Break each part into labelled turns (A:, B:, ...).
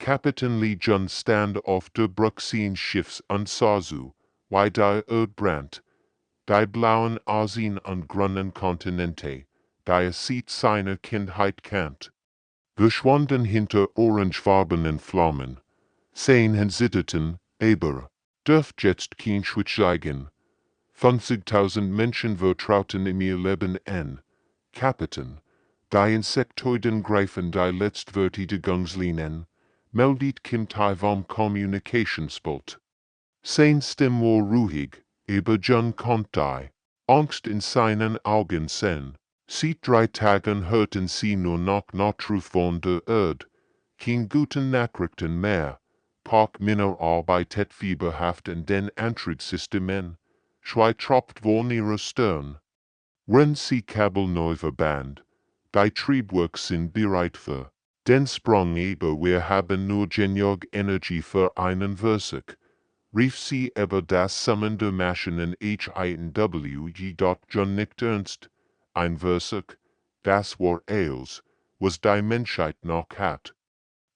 A: Kapiten Lee Jun stand auf der Bruxien Schiffs an Sazu, wie die Erdbrand, die blauen Asien an grünen Kontinente, die sieht seiner Kindheit kennt. Verschwunden hinter orangefarbenen Flammen, sehen zitterten, aber, dürft jetzt kein Schwitz zeigen. 50.000 Menschen vertrauten in ihr Leben an. Kapiten, die Insektoiden greifen die letztwörtige Gangslinien, meldet Kim Tai vom Kommunikationsbolt. Sein Stimm war ruhig, aber John konnte die Angst in seinen Augen sehen. Seit 3 Tagen hörten sie nur noch Notruf von der Erde, kein guten Nachrichten mehr. Park Minner arbeitet fieberhaft in den Antriebssystemen, Schwei tropft von ihrer Stirn. Wenn sie Kabel neu verband, die Triebwerke sind bereit für den Sprung, aber wir haben nur genug Energie für einen Versuch, rief sie über das Summen der Maschinen HINW jedoch John nicht ernst. Ein Versuch, das war alles, was die Menschheit noch hat.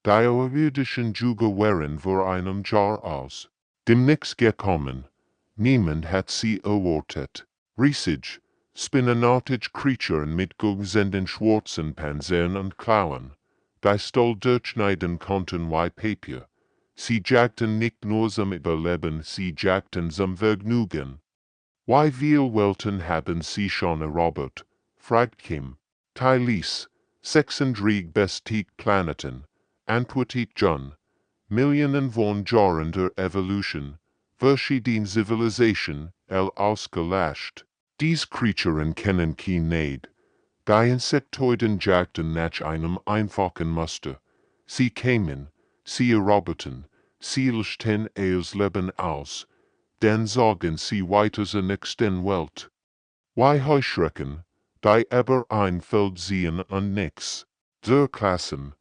A: Die außerirdischen Jüger waren vor einem Jahr aus dem Nix gekommen. Niemand hat sie erwartet. Riesig, spinnenartig Creaturen mit glänzenden schwarzen Panzern und Klauen, die Stahl durchschneiden konnten wie Papier. Sie jagten nicht nur zum Überleben, sie jagten zum Vergnügen. Wie viele Welten haben sie schon erobert? Fragt Kim. Tylis, 36 bestik Planeten, antwortet John. Millionen von Jahren der Evolution, verschiedene Zivilisation, ausgelöscht. Dies Creaturen kennen kein Neid. Die Insektoiden jagten nach einem einfachen Muster. Sie kämen, sie eroberten, sie löschten ihr Leben aus, dann sagen sie weiter zur nächsten Welt. Wie Heuschrecken, die aber ein Feld sehen und nix. Der Klassen,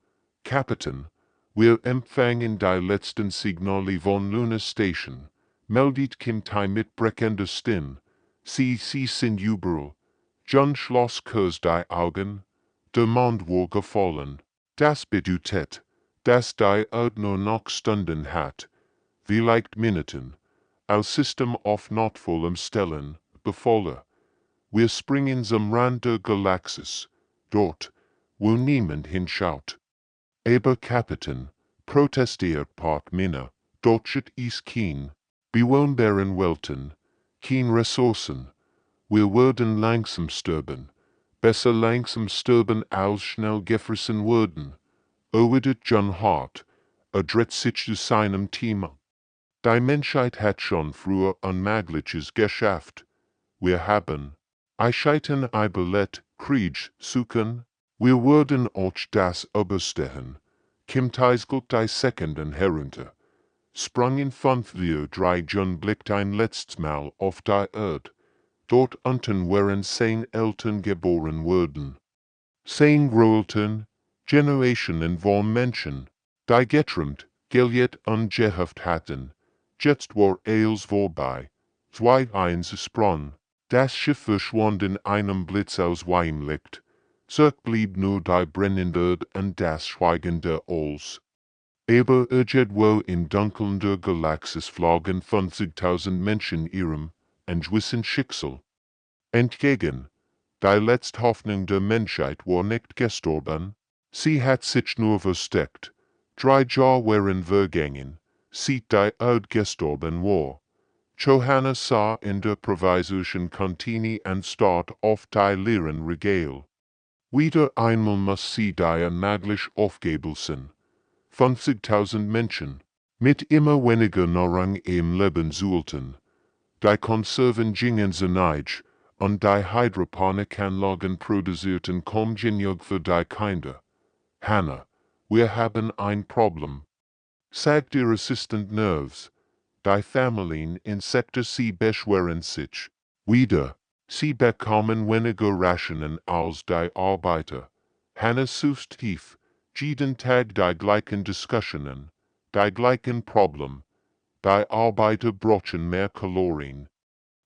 A: Kapiten, wir empfangen die letzten Signale von Luna Station, meldet Kim Tai mit brechender Stimme. Sie sind überall. John schloss kurz die Augen. Der Mond war gefallen. Das bedeutet, dass die Erde nur noch Stunden hat, vielleicht Minuten. Als System auf notvollem Stellen, befohlen. Wir springen zum Rand der Galaxis, dort, wo niemand hinschaut. Aber Kapiten, protestiert Park Minner, dort ist kein bewohnbaren Welten, kein Ressourcen. Wir werden langsam sterben, besser langsam sterben als schnell gefressen werden. Erwidert John hart, dreht sich zu seinem Team. Die Menschheit hat schon früher Unmögliches geschafft. Wir haben Eischeiten überlebt, Krieg suchen. Wir werden euch das überstehen. Kim Teisgelt die Sekunden herunter. Sprangen 5 wir 3 John blickt ein letztes Mal auf die Erde. Dort unten waren 10 Eltern geboren worden. 10 Großeltern, Generationen von Menschen, die getrimmt, geljet und gehofft hatten. Jetzt war alles vorbei. 2-1 sprang. Das Schiff verschwand in einem Blitz aus Licht. Zurück blieb nur die brennende Erde und das schweigende Alles. Aber irgendwo in Dunkeln der Galaxis flogen 50.000 Menschen ihrem entschwissen Schicksal entgegen. Die letzte Hoffnung der Menschheit war nicht gestorben. Sie hat sich nur versteckt. 3 Jahre waren vergangen, seit die Erde gestorben war. Johanna sah in der provisorischen Kantine anstarrt auf die leeren Regale. Wieder einmal muss sie die möglich aufgebelsen. 50.000 Menschen, mit immer weniger Nahrung im Leben suhlten. Die Konserven gingen zerneig, und die Hydroponikanlagen produzierten kaum genug für die Kinder. Hannah, wir haben ein Problem. Sagt ihr Assistant Nerves. Die Familien Insekten sie beschweren sich. Wieder, sie bekommen weniger Rationen als die Arbeiter. Hannah sucht tief, jeden Tag die gleichen Diskussionen, die gleichen Probleme. Die Arbeiter brauchen mehr Kalorien.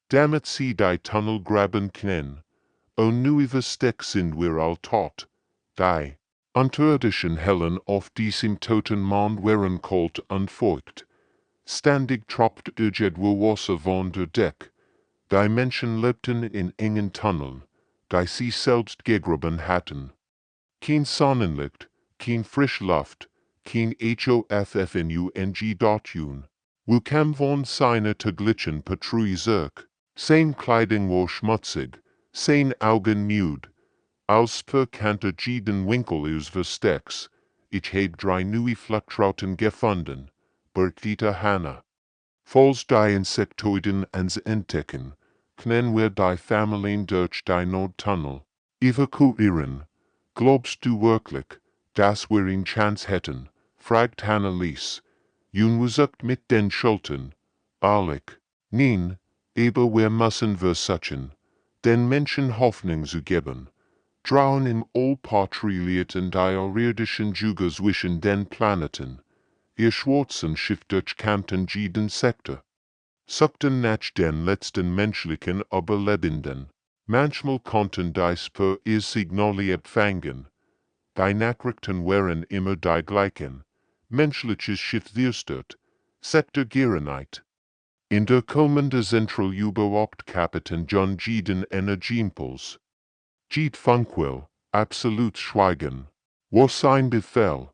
A: Damit sie die Tunnel graben können. Und nu übersteckt sind wir all tot. Die Unterirdischen Hellen auf diesem toten Mond wären kalt und feucht. Ständig tropft irgendwo Wasser von der Deck. Die Menschen lebten in engen Tunneln, die sie selbst gegraben hatten. Kein Sonnenlicht, kein Frischluft, kein HFY-Geschichten dort. Wo kam von seiner täglichen Patrouille zurück? Seine Kleidung war schmutzig, seine Augen müde. Als verkannte jeden Winkel ihres Verstecks. Ich heb 3 neue Flugtrauten gefunden, berichtete Hannah. Falls die Insektoiden ans entdecken, können wir die Familien durch die Nordtunnel evakuieren. Glaubst du wirklich, dass wir eine Chance hätten? Fragt Hannah Lies. Jun versucht mit den Schultern. Ehrlich. Nein, aber wir müssen versuchen, den Menschen Hoffnung zu geben. Trauen im allpatrouillierten diarirdischen Juga zwischen den Planeten. Ihr schwarzen Schiff durchkämmten jeden Sektor. Suchten nach den letzten menschlichen Überlebenden. Manchmal konnten dies per ihr Signale empfangen. Die Nachrichten waren immer die gleichen. Menschliches Schiff zerstört. Sektor Gerenheit. In der kommende Zentral überhaupt Kapitän John jeden Energieimpuls. Geht Funkwell, absolut Schweigen. Was sein Befehl?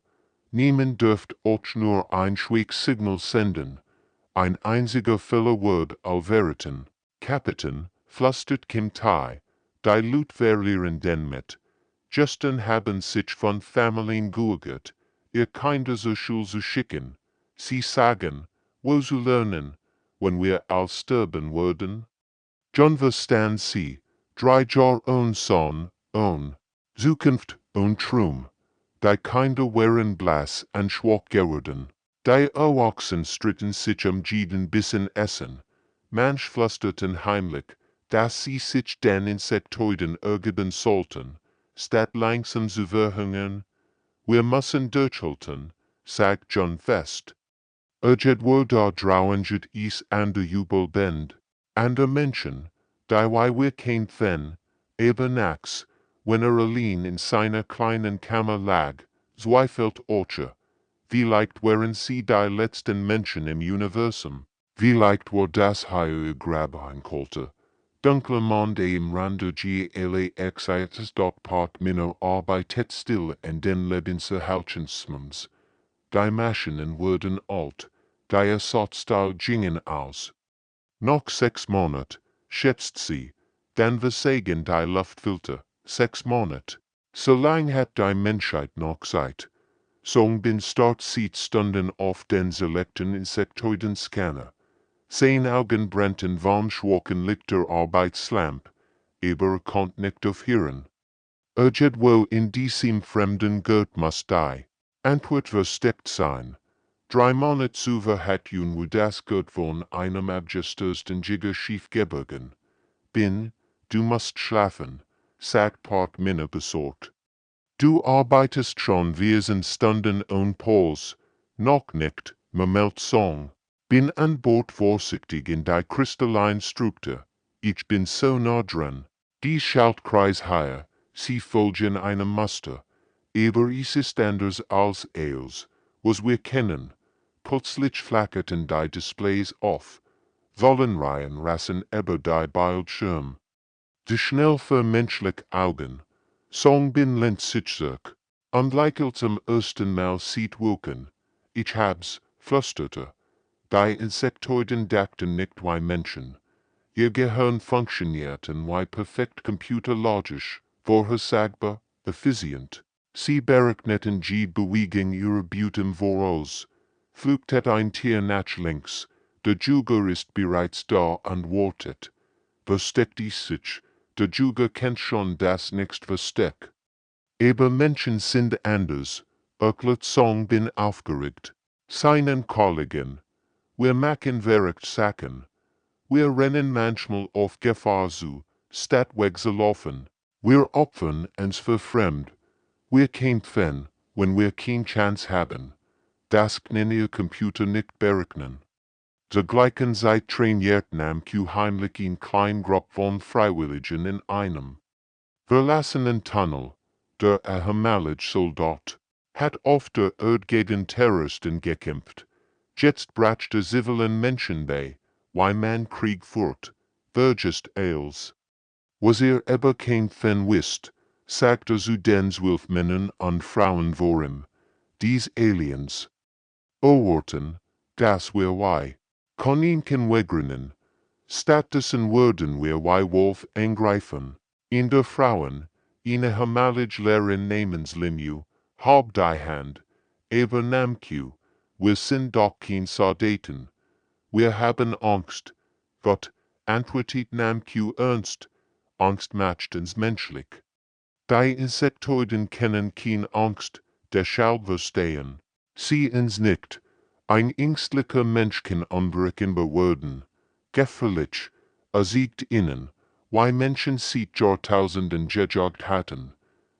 A: Niemand dürft euch nur ein Schweiksignal senden. Ein einziger Fehler Word verraten. Kapitän, flüstert Kim Tai. Die Lut verlieren den mit. Justin haben sich von Familien geärgert, ihr Kinder zur Schule zu schicken. Sie sagen, wo zu lernen, wenn wir all sterben würden. John verstand sie. 3 Jahre ohne Sohn, ohne Zukunft und Traum. Die Kinder waren blass und schwach geworden. Die Erwachsenen stritten sich jeden Bissen Essen. Manch flüsterten heimlich, dass sie sich den Insektoiden ergeben sollten, statt langsam zu verhungern. Wir müssen durchhalten, sagt John fest. Irgendwo da draußen ist an der Jubelband, an der Menschen, die wir kennt wenn, aber nachts, wenn allein in seiner kleinen Kammer lag, zweifelt Orche. Vielleicht waren sie die letzten Menschen im Universum. Vielleicht war das Haie graben konnte. Dunkle Monde im Rande GLAXIS. Part Minner arbeitet still in den Lebenserhaltungsmums. Die Maschinen wurden alt, die Ersatzteile gingen aus. Noch 6 Monate, schätzt sie, dann versagen die Luftfilter. 6 Monate. So lang hat die Menschheit noch Zeit. Song bin Startseat stunden auf den selekten Insektoiden-Scanner. Sein Augen brennten vom schwachen Licht der Arbeitslampe, aber konnt nicht aufhören. Irgendwo in diesem fremden Gurt muss die Antwort versteckt sein. 3 Monate zuvor hat Jun das Gurt von einem abgestürzten Jigger schief gebogen. Du musst schlafen, sagt Part Minner besorgt. Du arbeitest schon wir sind Stunden und Pause. Noch nicht, murmelt Song. Bin an Bord vorsichtig in die kristallinen Struktur. Ich bin so nah dran. Die Schaltkreishaie, sie folgen einem Muster. Aber es ist anders als alles, was wir kennen. Plötzlich flackerten die Displays auf. Wollenreihen rassen über die Bildschirm. De schnell für menschliche Augen. Song bin lehnt sich zurück. Und lächelt zum ersten Mal sieht Wolken. Ich hab's, flüsterte. Die Insektoiden dachten nicht wie Menschen. Ihr Gehirn funktionierten wie perfekt computerlogisch, vorhersagbar, effizient. Sie berechneten die Bewegung ihrer Beuten voraus. Flüchtet ein Tier nach links, der Juger ist bereits da und wartet. Versteckt es sich, der Juger kennt schon das nächste Versteck. Aber Menschen sind anders, erklärt Song bin aufgeregt. Seinen Kollegen. Wir machen verrückt Sachen. Wir rennen manchmal auf Gefahr zu, statt wegzulaufen. Wir opfern uns für fremd. Wir kämpfen, wenn wir keine Chance haben. Das kann ihr Computer nicht berechnen. Zur gleichen Zeit trainierten am Q heimlich in kleinen Gruppe von Freiwilligen in einem verlassenen Tunnel. der ehemalige Soldat, hat auf der Erde gegen Terroristen gekämpft. Jetzt brachte zivilen Menschen bei, wie man Krieg führt, vergisst alles. Was aber kein Fan wisst, sagte zu den 12 Männern und Frauen vorim, dies Aliens. Oorten, das wir wei. Koninken wegrennen. Stattdessen würden wir wie Wolf angreifen. In der Frauen, eine hamalige Lehrerin namenslinie, hab die Hand, aber namku, wir sind doch kein Soldaten. Wir haben Angst. Gott, antwortet namku ernst, Angst machtens menschlich. Die Insektoiden kennen kein Angst, deshalb verstehen sie uns nicht. Ein ängstlicher Mensch kann Anbrüchen bewerden. Gefährlich, siegt ihnen, wie Menschen seit Jahrtausenden gejagt hatten.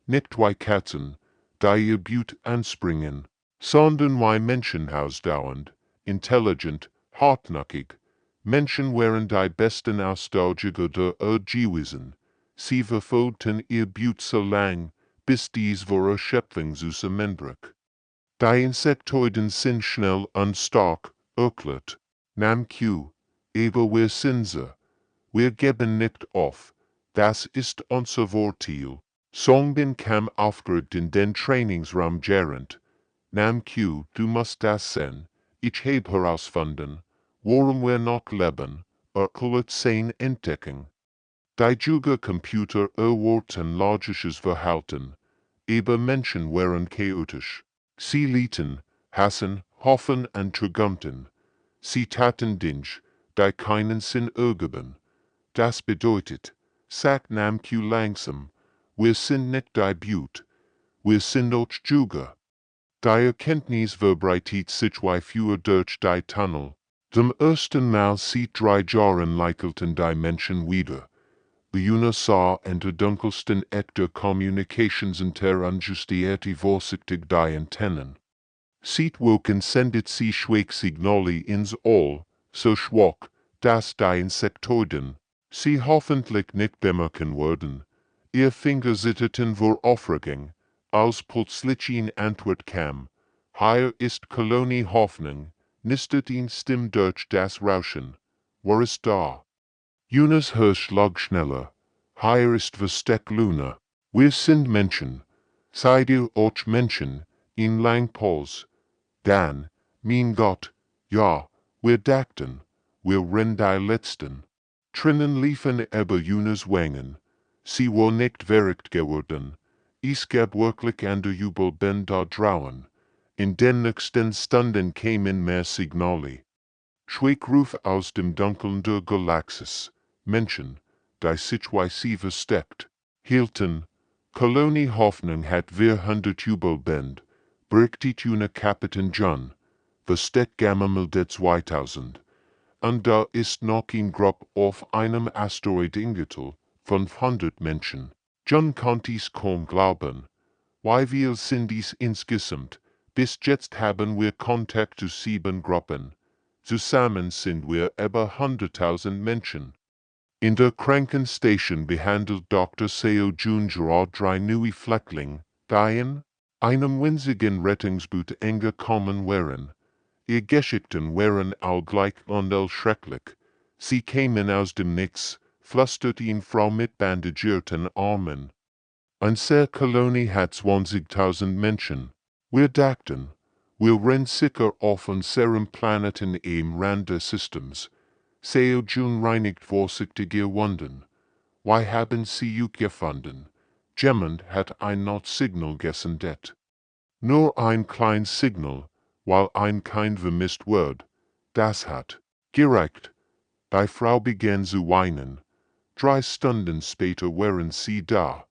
A: Nicht wie Katzen, die ihr Blut anspringen, sondern wie Menschen hausdauernd, intelligent, hartnäckig. Menschen wären die besten Ausdauer der Erde gewesen. Sie verfolgten ihr Blut so lang, bis dies vor Erschöpfung zusammenbrach. Die Insektoiden sind schnell und stark, erklärt Namku, aber wir sind sie. Wir geben nicht auf, das ist unser Vorteil. Songbin kam aufgeregt in den Trainingsraum gerend. Namku, du musst das sehen, ich habe herausgefunden, warum wir noch leben, erklärt sein Entdeckung. Die Computer erwarten logisches Verhalten, aber Menschen wären chaotisch. Sie lieten, hassen, hoffen und trugumten. Sie taten Dinge, die keinen Sinn ergeben. Das bedeutet, sagt Namku langsam, wir sind nicht die Blut, wir sind auch Juga. Die Erkenntnis verbreitet sich wie für durch die Tunnel. Zum ersten Mal seit 3 Jahren lächelten die Menschen wieder. Leuna sah in der dunkelsten Eck der Kommunikationsinter anjustierte vorsichtig die Antennen. Seit Wochen sendet sie Schweiksignale ins All, so schwach, dass die Insektoiden sie hoffentlich nicht bemerken würden. Ihr Finger zitterten vor Aufregung, als plötzlich eine Antwort kam. Hier ist Kolonie Hoffnung, nistet ihn Stimme durch das Rauschen. Wer ist da? Jonas Hirsch lag schneller. Hier ist Versteck Luna. Wir sind Menschen. Seid ihr auch Menschen? In lang Pause. Dann, mein Gott, ja, wir dachten, wir sind die Letzten. Tränen liefen über Jonas Wangen. Sie war nicht verrückt geworden. Es gab wirklich an der Jubelband da draußen. In den nächsten Stunden kämen mehr Signale. Schweigruf aus dem Dunkeln der Galaxis. Menschen, die sich wie sie versteckt, hielten. Kolonie Hoffnung hat 400 Jubelband, berichtet Kapitän John, versteckt Gamma 2000. Und da ist noch ein Gruppe auf einem Asteroidengürtel, 500 Menschen. John konnte es kaum glauben. Wie viel sind es insgesamt? Bis jetzt haben wir Kontakt zu 7 Gruppen. Zusammen sind wir über 100.000 Menschen. In der Krankenstation behandelt Dr. Seo Jun gerade 3 neue Flüchtlinge, die in einem winzigen Rettungsboot angekommen wären. Ihr Geschichten wären allgleich und schrecklich. Sie kämen aus dem Nix, flüstert ihn Frau mit bandagierten Armen. Unsere Kolonie hat 20.000 Menschen. Wir dachten, wir sind sicher auf unserem Planeten am Rand des Systems. Seo Jun reinigt vorsichtig ihr Wunden. Wie haben Sie euch gefunden? Jemand hat ein Notsignal gesendet. Nur ein kleines Signal, weil kein vermisst wird. Das hat gereicht. Die Frau begann zu weinen. 3 Stunden später waren sie da.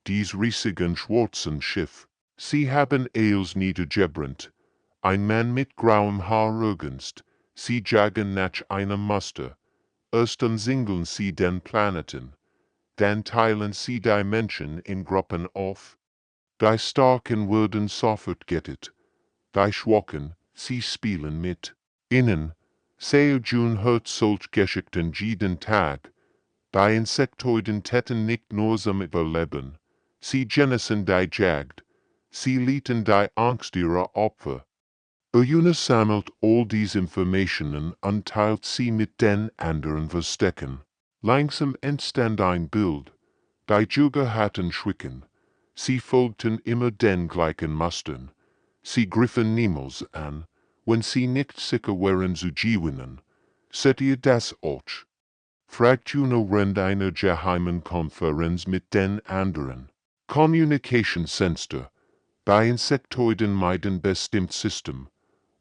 A: Dies riesigen schwarzen Schiff. Sie haben alles niedergebrannt. Ein Mann mit grauem Haar ergänzt. Sie jagen nach einem Muster. Erst umzingeln sie den Planeten. Dann teilen sie die Menschen in Gruppen auf. Die Starken werden sofort getötet. Die Schwachen, sie spielen mit. Innen, Seo Jun hört solch Geschichten jeden Tag. Die Insektoiden täten nicht nur zum Überleben. Sie Jennison die Jagd, sie lieten die Angst ihrer Opfer. Eine sammelt all dies Informationen und teilt sie mit den anderen verstecken. Langsam entstand ein Bild, die Jäger hatten Schrecken, sie folgten immer den gleichen Mustern, sie griffen niemals an, wenn sie nicht sicher waren zu gewinnen. Seht ihr das auch? Fragt Juno während einer geheimen Konferenz mit den anderen. Communication Center. Bei Insektoiden meiden bestimmt System.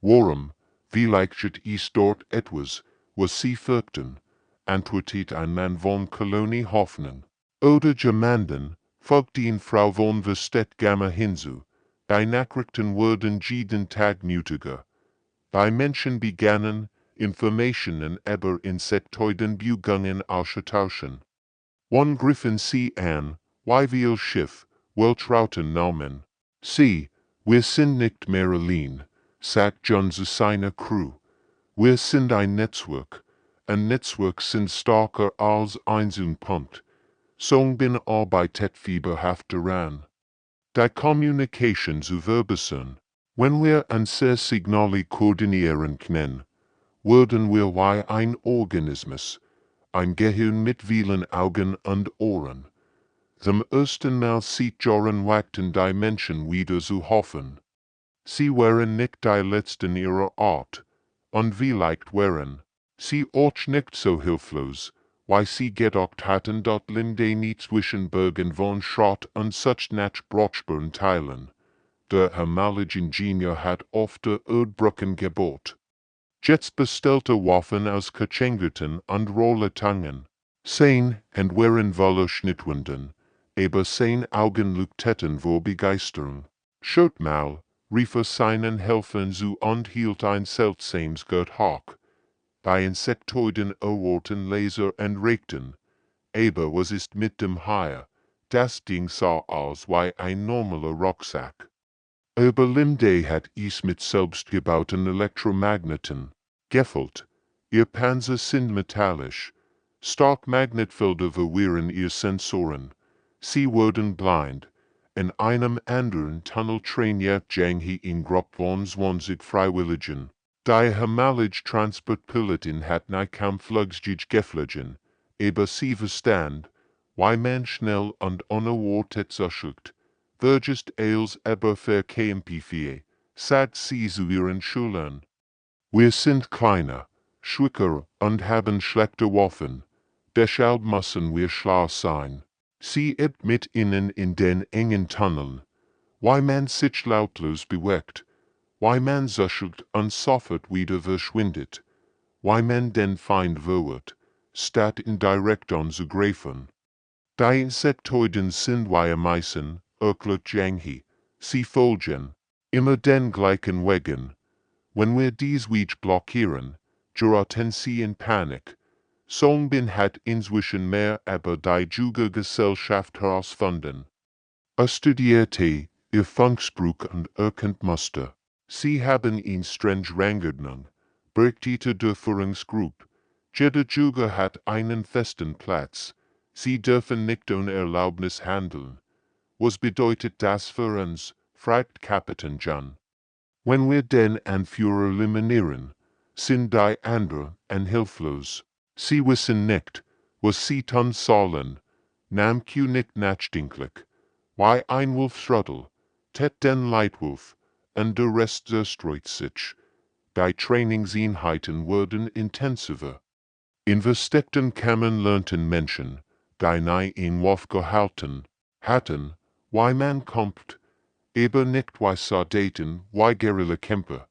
A: Warum, vielleicht ist dort etwas, was sie fürchten, antwortet ein Mann von Kolonie Hoffnung. Oder jemanden, folgt die Frau von Verstedt Gamma hinzu. Bei Nachrichten wurden jeden Tag nötiger. Bei Menschen begannen, Informationen über Insektoiden begangen auszutauschen. Wann griffen sie an, wie viel Schiff, Weltrauten nahmen. Sie, wir sind nicht mehr allein, sagt John zu seiner Crew. Wir sind ein Netzwerk sind stärker als Einzelpunkt. So bin arbeitet fieberhaft daran. Die Communication zu verbessern. Wenn wir unsere Signale koordinieren können, würden wir wie ein Organismus, ein Gehirn mit vielen Augen und Ohren. Zum ersten Mal seit Jahren wagten die Menschen wieder zu hoffen. Sie waren nicht die Letzten ihrer Art, und vielleicht waren sie auch nicht so hilflos, weil sie gedacht hatten, dort linde nicht zwischen Bergen von Schrott und such nach brauchbaren Teilen. Der hermalige Ingenieur hat oft Erdbrücken gebaut. Jets bestellte Waffen aus Kachengerten und Rolletangen. Sein und waren voller Schnittwunden, aber sein Augen leuchteten vor Begeisterung. Schaut mal, rief seinen Helfern zu und hielt ein seltsames Gurt Bei Insektoiden erwarten Laser und regten. Aber was ist mit dem Hai? Das Ding sah aus wie ein normaler Rucksack. Aber Linde hat es mit selbstgebauten Elektromagneten gefüllt. Ihr Panzer sind metallisch. Stark Magnetfelder verwirren ihr Sensoren. Sie wurden blind. In einem anderen Tunnel trainiert Janghi in Gruppe von 20 Freiwilligen. Die hermalige Transportpilotin hat kaum Flugzeug geflogen, aber sie verstand, wie man schnell und unerwartet zuschlägt. Vergest als aber verkämpfie, sagt sie zu ihren Schülern. Wir sind kleiner, schwächer und haben schlechte Waffen. Deshalb müssen wir schlau sein. Sie ist mit ihnen in den engen Tunneln. Wie man sich lautlos bewegt. Wie man zuschlägt und sofort wieder verschwindet. Wie man den Feind verwirrt, statt ihn direkt anzugreifen. Die Insektoiden sind wie Meisen, erklärt Janghi. Sie folgen immer den gleichen Wegen. Wenn wir dies Weg blockieren, geraten sie in Panik. Songbin hat inzwischen mehr über die Jugendgesellschaft herausgefunden. Studierte ihr Funkspruch und erkennt Muster. Sie haben ihn streng rangegangen, berichtete der Führungsgruppe. Jeder Juge hat einen festen Platz. Sie dürfen nicht ohne Erlaubnis handeln. Was bedeutet das für uns? Fragt Kapitän John. Wenn wir den Anführer eliminieren, sind die anderen hilflos. Sie wissen nicht, was sie tun sollen. Nahm Q nicht nachdenklich. Wie ein Wolfsrudel, tät den Leitwolf, und der Rest zerstreut sich. Die Trainingseinheiten wurden intensiver. In versteckten Kammern lernten Menschen, die nahe in Wurf gehalten hatten, wie man kommt, aber nicht wie Soldaten, wie Guerillakämpfer.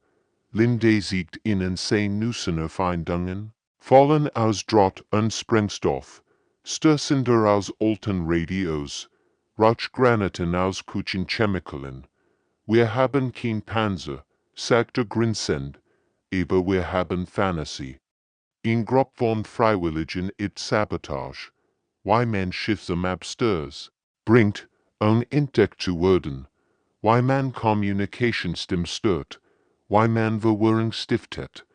A: Linde siegt ihnen 10 Nüssener Feindungen, fallen aus Draht und Sprengstoff, Stößender aus alten Radios, Rauchgranaten aus Küchenchemikalien. Wir haben kein Panzer, sagt er grinsend, aber wir haben Fantasy. In Gruppe von Freiwilligen ist Sabotage, wie man Schiff am Absturz bringt, entdeckt zu werden, wie man Kommunikationsstim stört, wie man Verwirrung stiftet.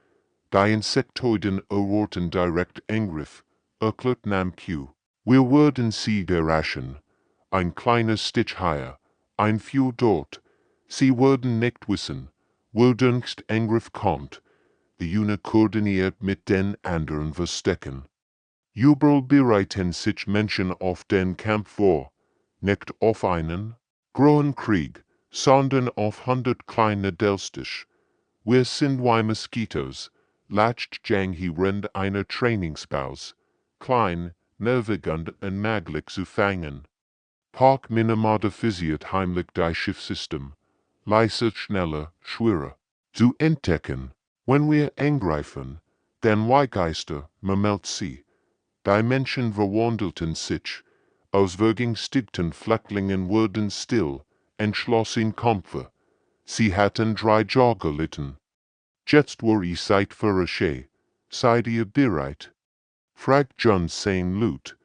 A: Die Insektoiden erwarten direkt Angriff, erklärt Nam Q. Wir würden sie überraschen, ein kleines Stitch higher, ein few dort. Sie wurden nicht wissen, wo dunst Angriff kommt, die Juna koordiniert mit den anderen verstecken. Überall bereiten sich Menschen auf den Kampf vor, nicht auf einen großen Krieg, sondern auf 100 kleine Delstich. Wir sind wie Moskitos, latcht jang hi rend einer Trainingsbaus, klein, nervigend und maglich zu fangen. Park minimodifisiert heimlich die Schiffssystem, leise, schneller, schwerer zu entdecken. Wenn wir angreifen, dann Weihgeister, vermeldet sie. Die Menschen verwandelten sich, aus vergängstigten Flachlingen wurden still, entschlossen Kämpfe. Sie hatten 3 Jahre gelitten. Jetzt war ich Zeit für Asche. Seid ihr bereit? Fragt John sein Lut.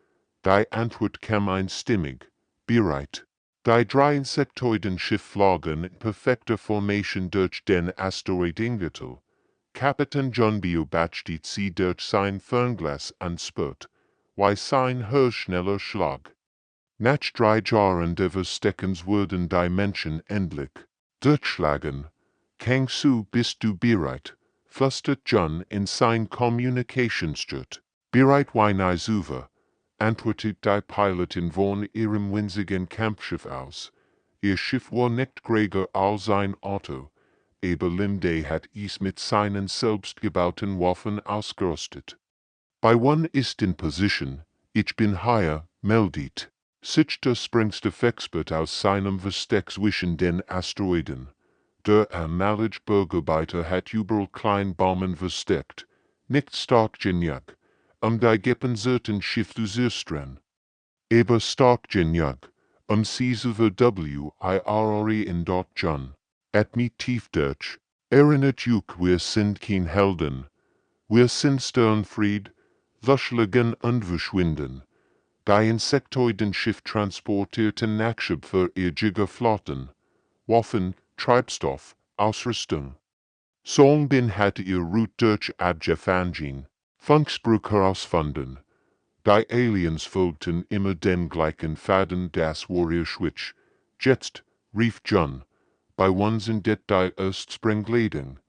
A: Die Antwort kam einstimmig. Bereit. Die 3 Insektoiden-Schiff flogen in perfekter Formation durch den Asteroidengürtel. Kapitän John beobachtet sie durch sein Fernglas anspürt, wie sein schneller Schlag. Nach 3 Jahren des Versteckens wurden die Menschen endlich durchschlagen. Kangsu, bist du bereit? Flüstert John in sein Kommunikationsjet. Bereit wie nie zuvor, antwortet die Pilotin von ihrem winzigen Kampfschiff aus. Ihr Schiff war nicht größer als ein Auto, aber Limday hat es mit seinen selbstgebauten Waffen ausgerüstet. Bei one ist in Position, ich bin hier, meldet sich der Sprengstoff-Expert aus seinem Versteck zwischen den Asteroiden. Der allmähliche Bürgerbeiter hat überall Kleinbomben versteckt, nicht stark genug, die gepanzerten Schiff zu zerstreuen. Aber stark genug, sie zu verwirren in dort John. At mit Tiefdeutsch, erinnert euch, wir sind kein Helden. Wir sind Störenfried, Löschlagen und verschwinden. Die Insektoiden-Schiff transportierten Nachschub für ihr Flotten, Waffen, Treibstoff, Ausrüstung. Songbin hatte ihr Route durch Adjefangin, Funksbrück herausfunden. Die Aliens folgten immer dem gleichen Faden, das war ihr Switch. Jetzt, rief John, bei uns in die Erstsprengladung.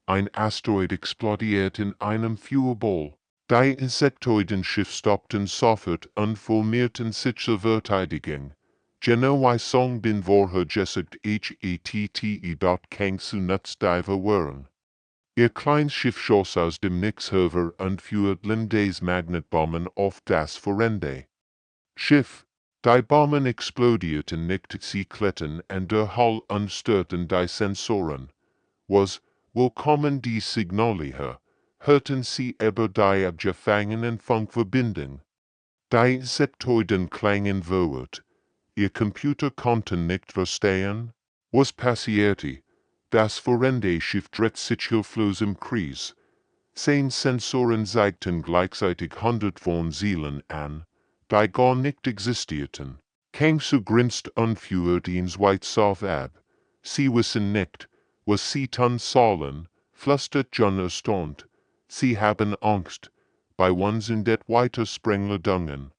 A: Ein Asteroid explodiert in einem Fuelball. Die Insektoiden-Schiff stoppten sofort und formierten sich zur Verteidigung. Genau wie Songbin vorher gesagt hatte, dort Kangsu Nutzdiver waren. Ihr kleines Schiff schoss aus dem Nix hervor und führt Limdays Magnetbomben auf das Vorende. Schiff, die Bomben explodierten nicht, sie klettern und der Hull unstörten die Sensoren. Was, wo kommen die Signale her? Hörten sie aber die abgefangenen Funkverbindung. Die Insektoiden klangen verwirrt. Ihr Computer konnten nicht verstehen. Was passierte? Das Vorende-Schiff dreht sich hilflos im Kreis. 10 Sensoren zeigten gleichzeitig 100 von Seelen an, die gar nicht existierten. Kangsu grinst unführt ins Whitesoft ab. Sie wissen nicht, was sie tun sollen, flüstert John erstaunt. Sie haben Angst, bei uns in det Weitersprengladungen.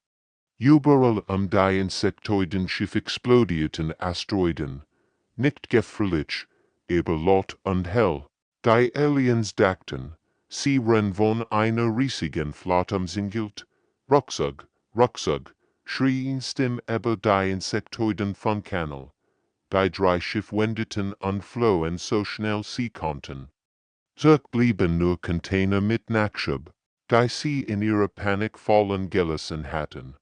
A: Überall die Insektoiden-Schiff explodierten Asteroiden. Nicht gefährlich, aber laut und hell. Die Aliens dachten, sie wären von einer riesigen Flotte umsingelt. Rucksack, Rucksack, schrien Stimme aber die Insektoiden vom Kanal. Die 3 Schiff wendeten und flohen so schnell sie konnten. Zurückblieben nur Container mit Nachschub, die sie in ihrer Panik fallen gelassen hatten.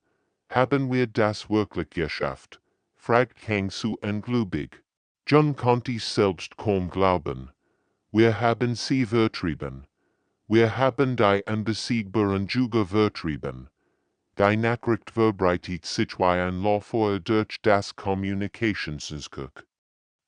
A: Haben wir das wirklich geschafft? Fragt Kangsu ungläubig. John konnte selbst kaum glauben. Wir haben sie vertrieben. Wir haben die unbesiegbaren Juger vertrieben. Die Nachricht verbreitet sich wie ein Lauffeuer durch das Kommunikationsnetzwerk.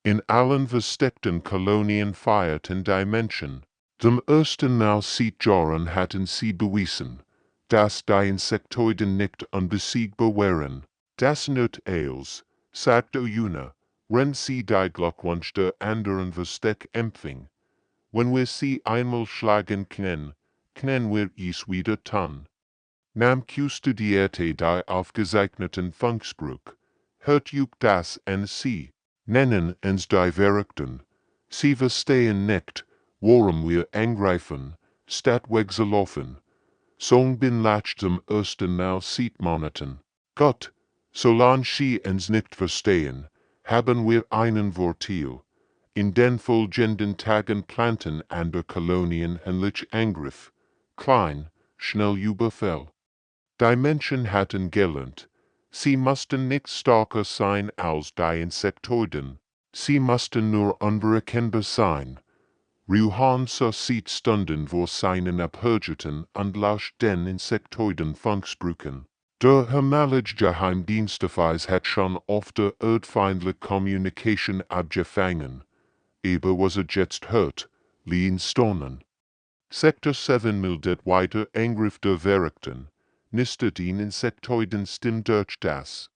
A: In allen versteckten Kolonien feierten die Menschen. Zum ersten Mal seit Jahren hatten sie bewiesen, dass die Insektoiden nicht unbesiegbar wären. Das nicht alles, sagte Una, wenn sie die Glückwunsch der anderen Versteck empfing. Wenn wir sie einmal schlagen können wir es wieder tun. Nam studierte die aufgezeichneten Funksbrück, hört juk das en sie, nennen ens die Werkten, sie verstehen nicht, worum wir angreifen, statt wegzulaufen. Song bin latsch zum ersten Mal sieht moneten. Gott, solange sie ens nicht verstehen, haben wir einen Vorteil. In den folgenden Tagen planten andere Kolonien Henlich Angriff, klein, schnell Überfall. Die Menschen hatten gelernt, sie mussten nicht stärker sein als die Insektoiden, sie mussten nur unberechenbar sein. Ruhan zur Zeit stunden vor seinen Abhörgeten und lauscht den Insektoiden Funksbrücken. Der hermalige Geheimdienstefeis hat schon oft der erdfeindliche Communication abgefangen. Aber was jetzt hört, liegen stonen. Sektor 7 mildet weiter Angriff der Werkten, nistet ihn Insektoiden Stimm durch das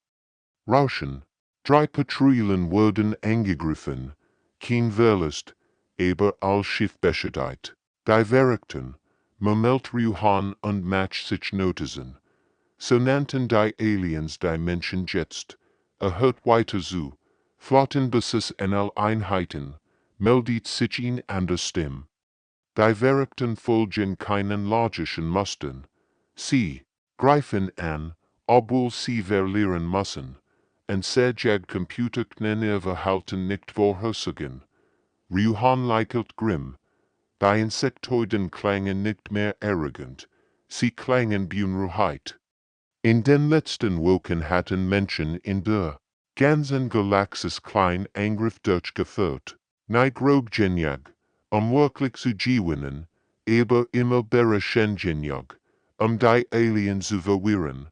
A: Rauschen. 3 Patrouillen wurden angegriffen, kein Verlust, aber all Schiff beschädigt. Die Werkten, Moment Ruhan und Match sich Notizen. So nannten die Aliens die Menschen jetzt, hört weiter zu, Flottenbasis NL Einheiten, meldet sich in an der Stimme. Die Werkten folgen keinen logischen Mustern. Sie greifen an, obwohl sie verlieren müssen. Und sehr Computer können ihr Verhalten nicht vorhersagen. Ruhan lächelt grimm. Die Insektoiden klangen nicht mehr arrogant. Sie klangen beunruhigt. In den letzten Wochen hatten Menschen in der ganzen Galaxis klein Angriff durchgeführt. Nicht grob genug, wirklich zu gewinnen, aber immer genug, die Aliens zu verwirren.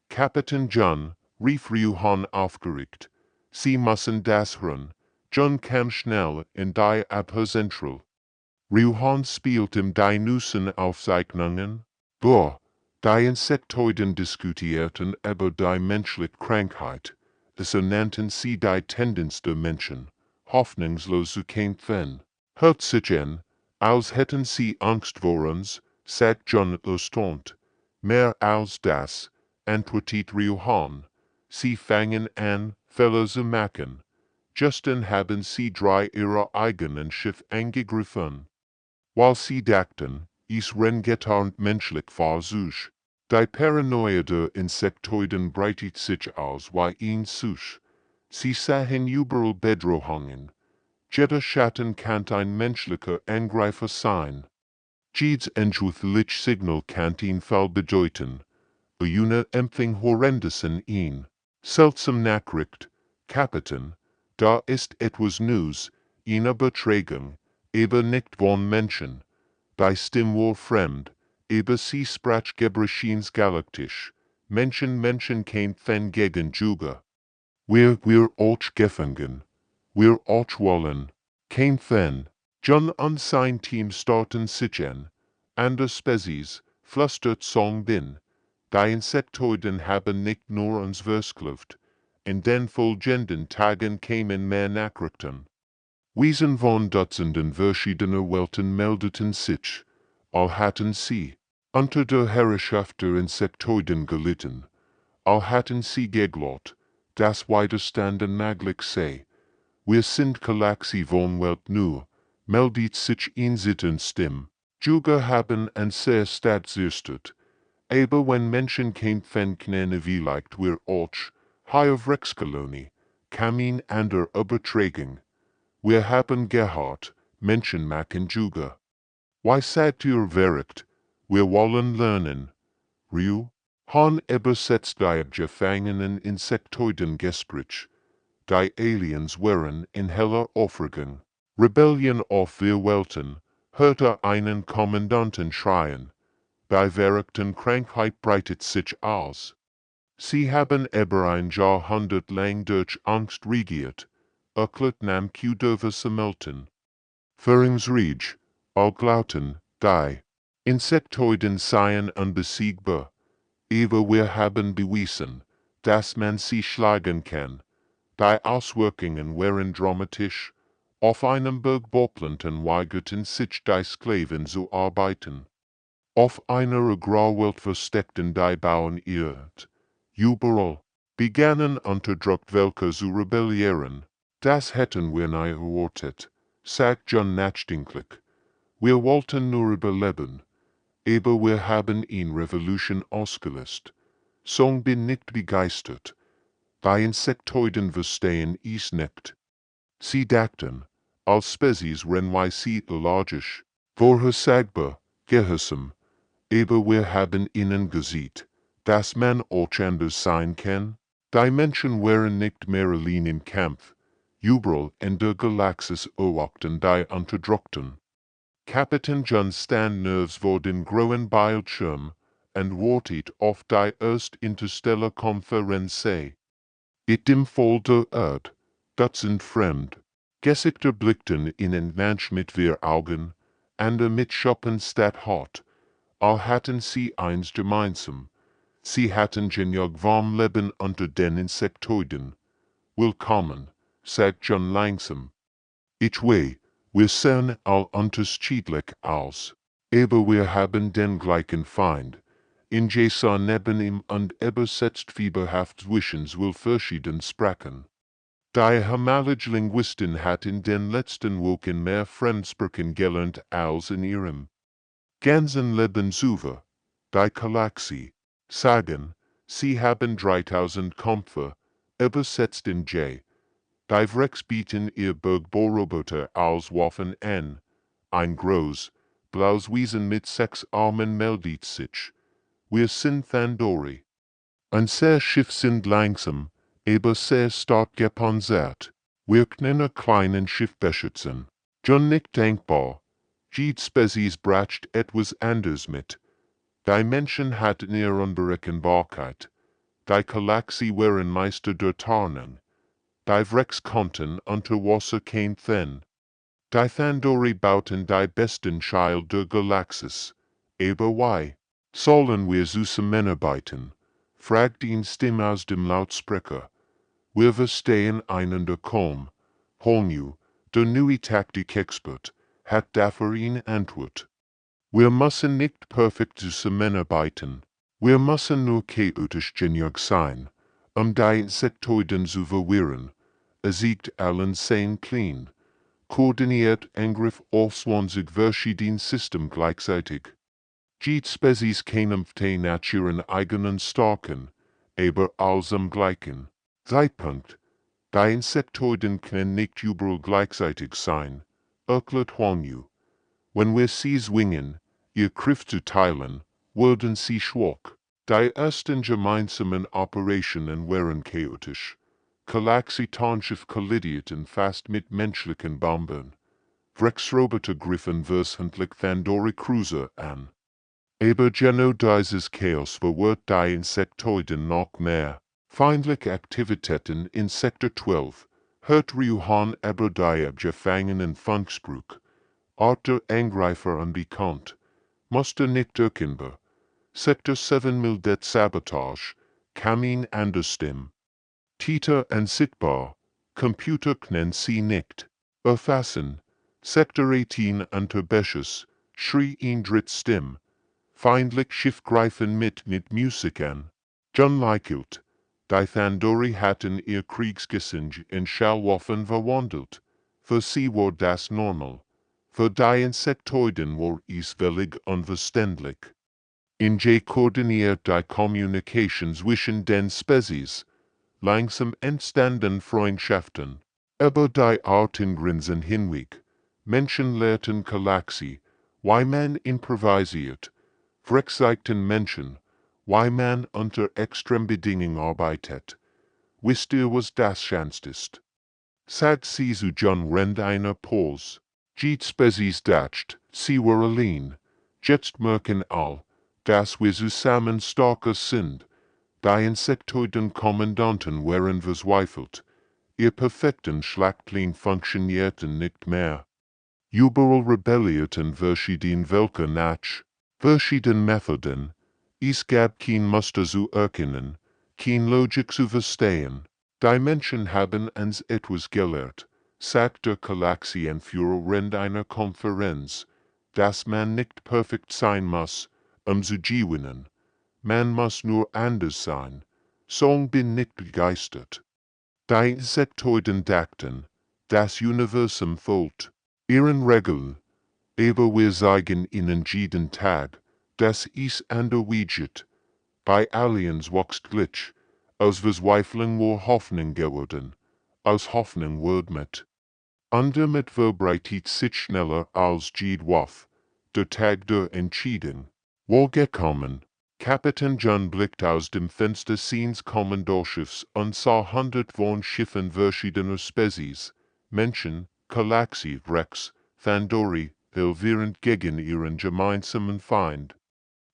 A: Kapitän John rief Ruhan aufgeregt. Sie müssen das hören. John kam schnell in die Abhörzentral. Ruhan spielte die Nussenaufzeichnungen. Boah, die Insektoiden diskutierten über die menschliche Krankheit. So nannten sie die Tendenz der Menschen, hoffnungslos zu kämpfen. Hört sich an, als hätten sie Angst vor uns, sagt John erstaunt. Mehr als das, antwortet Ruhan. Sie fangen an, Fehler zu machen. Justin haben sie 3 ihrer eigenen Schiff angegriffen. While sie dachten, es rengetarnt menschlich Versuch. Die Paranoia der Insektoiden breitet sich aus wie ein Such. Sie sahen überall Bedrohungen. Jeder Schatten kann ein menschlicher Angreifer sein. Jedes entschuldigliche Signal kann ihn Fall bedeuten. Eine empfing Horrendes in ihn. Seltsam Nachricht, Kapitän, da ist etwas News, eine Betragung, aber nicht von Menschen. Die Stimme war fremd, aber sie sprach Gebrechens Galaktisch. Menschen kämpfen gegen Juga. Wir euch gefangen. Wir euch wollen kämpfen. John und sein Team starten sich an. Andere Spezies, flüstert Song bin. Die Insektoiden haben nicht nur uns versklavt. In den folgenden Tagen kämen mehr Nachrichten. Wesen von Dutzenden verschiedener Welten meldeten sich. All hatten sie, unter der Herrschaft der Insektoiden gelitten. All hatten sie geglaubt, das Widerstanden möglich sei. Wir sind Galaxie von Welt nur, meldet sich in sitten Stimme. Juga haben an sehr stattzirstet. Aber wenn Menschen kämpfen können vielleicht wir auch, HFY-Kolonie, kamin an der Übertragung. Wir haben gehört, Menschen machen Juga. Why seid ihr verrückt? Wir wollen lernen. Han übersetzt die gefangenen Insektoiden Gespräch. Die Aliens waren in heller Aufregung. Rebellion auf wir Welten, hörte einen Kommandanten schreien. Die verrückten Krankheit breitet sich aus. Sie haben über ein Jahrhundert lang durch Angst regiert. Erklärt nam Kudova Samelton. Führungsreich, all glaubten, die Insektoiden seien unbesiegbar. Aber wir haben bewiesen, dass man sie schlagen kann. Die Auswirkungen waren dramatisch. Auf einem Berg Boplenten weigerten sich die Sklaven zu arbeiten. Auf einer Agrarwelt versteckten die Bauern ihr. Überall, begannen unterdrückt welche zu rebellieren. Das hätten wir nie erwartet, sagt John nachdenklich. Wir wollten nur überleben, aber wir haben in Revolution ausgelöst. Song bin nicht begeistert. Bei Insektoiden verstehen is nicht. Sie dachten, als Spezies ren wij logisch, vorhersagbar, gehorsam, aber wir haben ihnen gesagt, dass man auch anders sein kann. Die Menschen waren nicht mehr allein im Kampf, überall in der Galaxis erwachten die Unterdrückten. Kapitän John stand nervös vor den grauen Bildschirm und wartet auf die erste Interstellar-Konferenz. It dem Fall der Erde, das sind fremd. Gesichter blickten in ein Mensch mit vier Augen, andere mit Schuppen statt Haut. All hatten sie eins gemeinsam. Sie hatten genug warm Leben unter den Insektoiden. Willkommen, sagt John langsam. Ich weiß, wir sehen all unterschiedlich aus, aber wir haben den gleichen Feind. In Jason neben ihm und übersetzt fieberhaft zwischen will verschieden Sprachen. Die Hamalige Linguistin hat in den letzten Wochen mehr Fremdsprachen gelernt als in ihrem ganzen Leben zuvor. Die Galaxie sagen, sie haben 3000 Kämpfer, übersetzt in J. Die Wrecks bieten ihr Bergbohrroboter als Waffen an. Ein groß, blaues Wesen mit 6 Armen meldet sich. Wir sind Thandori. Unser Schiff sind langsam, aber sehr stark gepanzert. Wir können kleinen Schiff beschützen. John nicht denkbar. Jede Spezies bracht etwas anders mit. Die Menschen hatten ihre Unberechenbarkeit. Die Galaxie waren Meister der Tarnung. Die Wrecks konnten unter Wasser kämpfen. Die Thandori bauten die besten Schilde der Galaxis. Aber why? Sollen wir zusammenarbeiten? Fragt ihn Stimme aus dem Lautsprecher. Wir verstehen einander kaum. Holnu, der neue Taktik-Expert, hat dafür ihn Antwort. Wir müssen nicht perfekt zusammenarbeiten. Wir müssen nur chaotisch genug sein, die Insektoiden zu verwirren. Siegt allen sein clean. Koordiniert Angriff auf 20 verschiedene Systeme gleichzeitig. Jede Spezies kämpfte nach ihren eigenen Stärken, aber alles am gleichen Zeitpunkt. Die Insektoiden können nicht überall gleichzeitig sein, erklärt Huanyu. Wenn wir sie zwingen, ihr Kraft zu teilen, werden sie schwach. Die ersten gemeinsamen Operationen waren chaotisch. Galaxie-Tarnschiff kollidierten fast mit menschlichen Bomben. Wrecks-Roboter griffen wöchentlich Thandori-Cruiser an. Aber genau dieses Chaos verwirrt die Insektoiden noch mehr. Feindliche Aktivitäten in Sektor 12 hört Ryuhan über die abgefangenen Funkspruch. Art der Angreifer unbekannt. Muster nicht erkennbar. Sektor 7 meldet Sabotage. Kamin anders dem. Titel unsichtbar. Computer können sie nicht erfassen. Sektor 18 unter Beschuss. Schrie ihn Drittstimme. Feindlich Schiff greifen mit Musik an. John lächelt. Die Thandori hatten ihr Kriegsgesindge in Schallwaffen verwandelt. Für sie war das normal. Für die Insektoiden war es völlig unverständlich. In J koordiniert die Kommunikation zwischen den Spezies. Langsam entstanden Freundschaften. Über die Arten grinsen hinweg. Menschen lehrten Galaxie, wie man improvisiert. Wrecks zeigten Menschen, wie man unter Extrembedingungen arbeitet. Wisst ihr, was das Schönste ist? Sagt sie zu John während einer Pause. Jede Spezies dacht, sie war allein. Jetzt merken all, dass wir zusammen stärker sind. Die Insektoiden-Kommandanten waren verzweifelt. Ihr perfekten Schlachtplan funktionierten nicht mehr. Überall rebellierten verschiedene Völker nach verschiedenen Methoden. Es gab kein Muster zu erkennen, kein Logik zu verstehen. Die Menschen haben uns etwas gelehrt, sagt der Galaxienführer während einer Konferenz, dass man nicht perfekt sein muss, zu gewinnen. Man muss nur anders sein, Song bin nicht begeistert. Die Insektoiden dachten, das Universum folgt ihren Regeln, aber wir zeigen ihnen jeden Tag, dass es anderweitig bei Aliens wächst Glitch, aus Verzweiflung war Hoffnung geworden, aus Hoffnung wird mit. Damit verbreitet sich schneller als jede Waffe, der Tag der Entscheidung. War gekommen. Kapitän John blickte aus dem Fenster seines Kommandorschiffs und sah hundert von Schiffen verschiedener Spezies, Menschen, Galaxie, Rex, Thandori, während gegen ihren gemeinsamen Feind.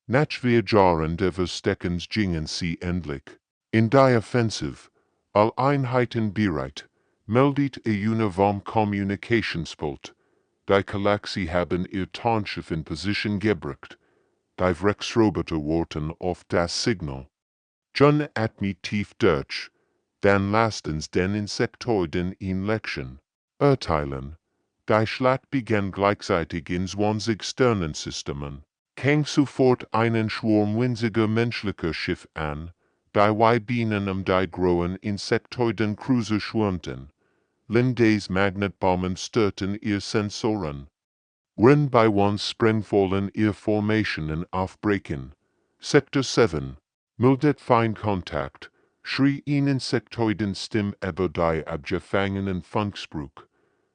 A: Nach 4 Jahren der Versteckens gingen sie endlich in die Offensive, all Einheiten bereit, meldet Uniform Communicationspult. Die Galaxie haben ihr Tarnschiff in Position gebracht. Die Rex-Roboter warten auf das Signal. John atmet tief durch, dann lasst uns den Insektoiden in Lection erteilen. Die Schlacht begann gleichzeitig in 20 Sternensystemen. Kam sofort einen Schwarm winziger menschlicher Schiffe an, die Bienen die großen Insektoiden Cruiser schwärmten. Lindays Magnetbomben störten ihr Sensoren. Wenn bei uns sprengvollen ihr Formationen aufbrechen. Sektor 7. Meldet Feindkontakt, schrie ein Insektoidenstimme über die abgefangenen Funkspruch.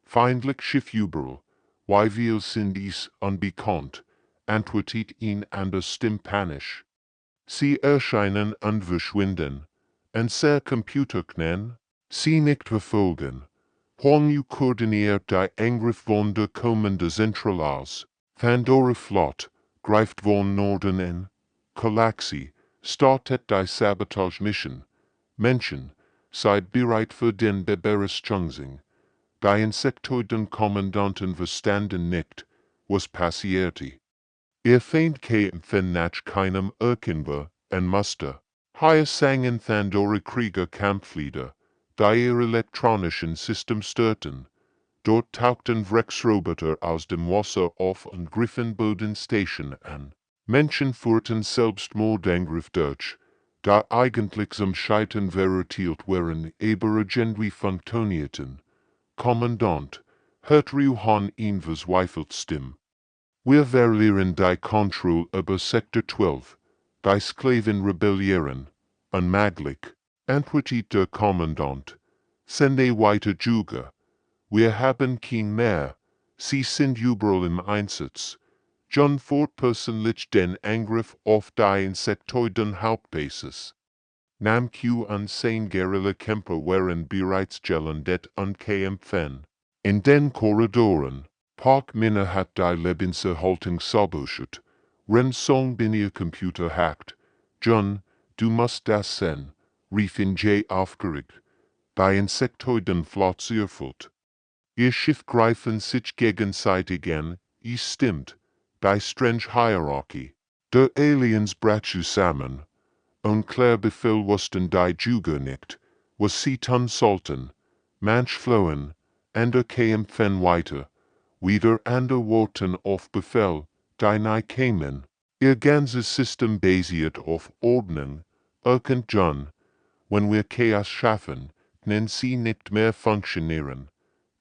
A: Feindlich Schiffjubel, wie wir sind dies unbekannt, antwortet ihn an der Stimme panisch. Sie erscheinen und verschwinden. Und sehr Computerknen, sie nicht verfolgen. Juan koordiniert die Angriff von der kommende Zentralaz. Pandora Flott greift von Norden in. Galaxie startet die Sabotage-Mission. Menschen, seid bereit für den Beberechungsung. Die Insektoiden-Kommandanten verstanden nicht, was passierte. Ihr Feind kämpfen nach keinem Erkennbar und Muster. Hier sangen Thandori Krieger Kampflieder, die ihr elektronischen System störten. Dort tauchten Rex-Roboter aus dem Wasser auf und griffen Bodenstation an. Menschen führten Selbstmordangriff durch, da eigentlich zum Scheitern verurteilt waren, aber irgendwie funktionierten. Kommandant, hört Ruhan ihn verzweifelt Stimme. Wir verlieren die Kontrolle über Sektor 12, die Sklaven rebellieren, unmöglich, antwortet der Kommandant. Sende weiter Juga. Wir haben kein mehr, sie sind überall im Einsatz. John fort persönlich den Angriff auf die Insektoiden Hauptbasis. Namq und sein Guerilla-Kämpfer waren bereits gelandet und kämpfen. In den Korridoren. Park Minna hat die Lebenserhaltung sabotiert. Ren Song bin ihr Computer hackt. John, du musst das sehen, rief in Jay aufgeregt. Die Insektoiden flott zerfällt. Ihr Schiff greifen sich gegenseitig an, es stimmt. Die strange Hierarchie. Der Aliens brach zusammen. Unklar Befehl wussten die Juga nicht, was sie tun sollten. Manch flohen, ander kämpfen weiter. Wieder ander warten auf Befehl, die nie kämen. Ihr ganzes System basiert auf Ordnung, erkennt John. Wenn wir Chaos schaffen, können sie nicht mehr funktionieren.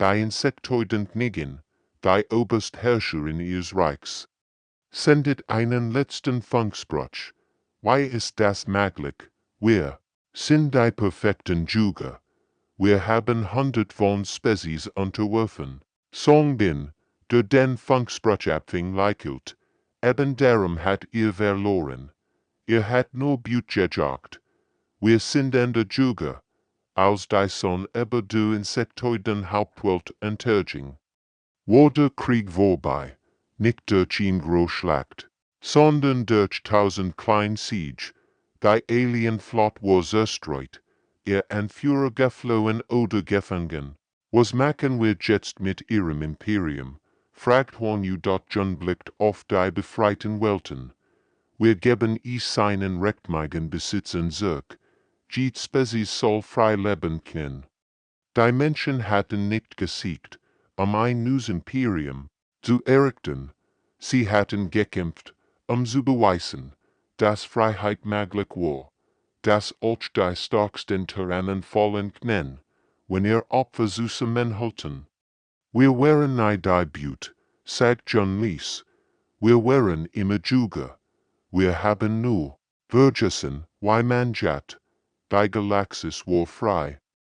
A: Die Insektoiden knicken, die Oberstherrscherin ihres Reichs. Sendet einen letzten Funkspruch. Why ist das möglich? Wir sind die perfekten Juga. Wir haben hundert von Spezies unterworfen. Song bin, der den Funkspruch abfing leichelt. Eben darum hat ihr verloren. Ihr hat nur Blut gejagt. Wir sind in der Juga. Als die Sonne über die Insektoiden Hauptwelt unterging. War der Krieg vorbei, nicht durch eine Großschlacht, sondern durch 1000 kleine Siege. Die Alienflotte war zerstreut, ihr Anführer geflohen oder gefangen. Was machen wir jetzt mit ihrem Imperium? Fragt Juan John blickt auf die befreiten Welten. Wir geben es seinen rechtmäßigen Besitzern zurück. Jede Spezies soll frei leben können. Die Menschen hatten nicht gesiegt, ein neues Imperium zu errichten. Sie hatten gekämpft, zu beweisen, dass Freiheit möglich war. das euch die starksten Tyrannen fallen knen, wenn ihr Opfer zusammen halten. Wir wären nie die Büt, sagt John Lees, wir wären immer Juge, wir haben nur, vergessen, wie man jat, die Galaxis war frei.